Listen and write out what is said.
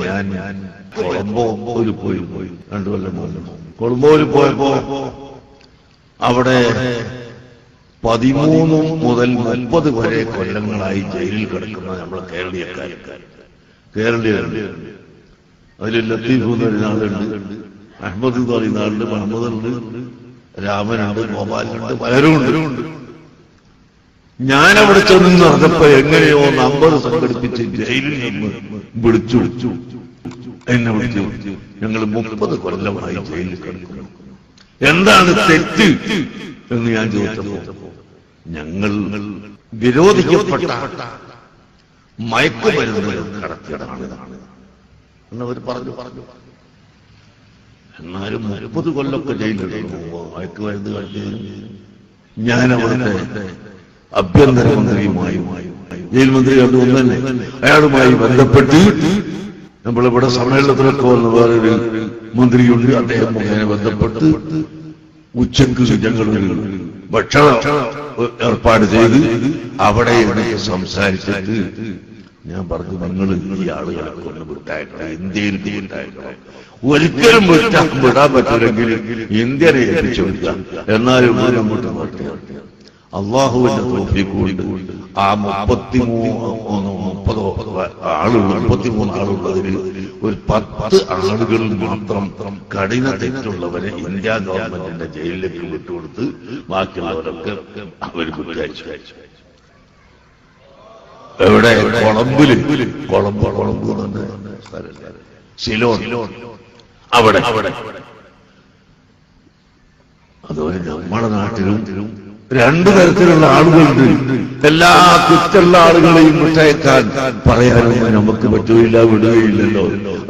ഞാൻ കൊളംബോയിൽ പോയി 2 കൊല്ലം മുമ്പ് കൊളംബോയിൽ പോയപ്പോ അവിടെ 13 മുതൽ 30 വരെ കൊല്ലങ്ങളായി ജയിലിൽ കിടക്കുന്ന നമ്മളെ കേരളീയരുണ്ട്. അതിൽ ലത്തീഫ് എന്ന് പറയുന്ന ആളുണ്ട്, അഹമ്മദ് എന്ന് പറയുന്ന ആളുണ്ട്, മുഹമ്മദുണ്ട്, രാമനുണ്ട്, ഗോപാലുണ്ട്, പലരുമുണ്ട്. ഞാനവിടെ ചെന്ന് നടന്നപ്പോ എങ്ങനെയോ നമ്പർ സംഘടിപ്പിച്ച് ജയിലിൽ നിന്ന് വിളിച്ചു എന്നെ വിളിച്ചു. ഞങ്ങൾ 30 കൊല്ലമായി ജയിലിൽ കിടക്കുന്നു. എന്താണ് തെറ്റ് എന്ന് ഞാൻ ചോദിച്ചപ്പോ ഞങ്ങൾ വിരോധിക്കപ്പെട്ട മയക്കുമരുന്ന് കടത്തിയതാണ് എന്നവർ പറഞ്ഞു. എന്നാലും 30 കൊല്ലമൊക്കെ ജയിലിൽ മയക്കുമരുന്ന് കടത്തിയതിനും ഞാനവിടുത്തെ ആഭ്യന്തരമന്ത്രിയുമായി ജയിൽ മന്ത്രി കണ്ടുകൊണ്ട് തന്നെ അയാളുമായി ബന്ധപ്പെട്ട് നമ്മളിവിടെ സമ്മേളനത്തിലൊക്കെ വന്ന് വേറൊരു മന്ത്രിയുണ്ട്, അദ്ദേഹം മുഖേന ബന്ധപ്പെട്ട് ഉച്ചക്ക് ഞങ്ങളൊരു ഭക്ഷണം ഏർപ്പാട് ചെയ്ത് അവിടെ എനിക്ക് സംസാരിച്ചിട്ട് ഞാൻ പറഞ്ഞു, നിങ്ങൾ ഈ ആളുകളെ കൊണ്ട് വിട്ടയക്കണം, ഇന്ത്യയിൽ വിട്ടയക്കണം. ഒരിക്കലും വിടാൻ പറ്റില്ലെങ്കിൽ ഇന്ത്യനെ ഏൽപ്പിച്ചു വിട്ടാം. എന്നാലും മുമ്പോട്ട് അള്ളാഹുവിന്റെ തൗഫീഖ് കൊണ്ട് ആ 33 ആളുള്ളതിൽ ഒരു 10 ആളുകളിൽ മാത്രം കഠിന തെറ്റുള്ളവരെ ഇന്ത്യ ഗവൺമെന്റിന്റെ ജയിലിലേക്ക് വിട്ടുകൊടുത്ത് ബാക്കിയുള്ളവരൊക്കെ അവർ വിട്ടയച്ചു. എവിടെ? കൊളംബ് സിലോൺ അവിടെ. അതുപോലെ നമ്മുടെ നാട്ടിലും 2 തരത്തിലുള്ള ആളുകളുണ്ട്. എല്ലാ കുറ്റുള്ള ആളുകളെയും വിട്ടയക്കാൻ പറയാനൊന്നും നമുക്ക് പറ്റുകയില്ല, വിടുകയില്ലല്ലോ.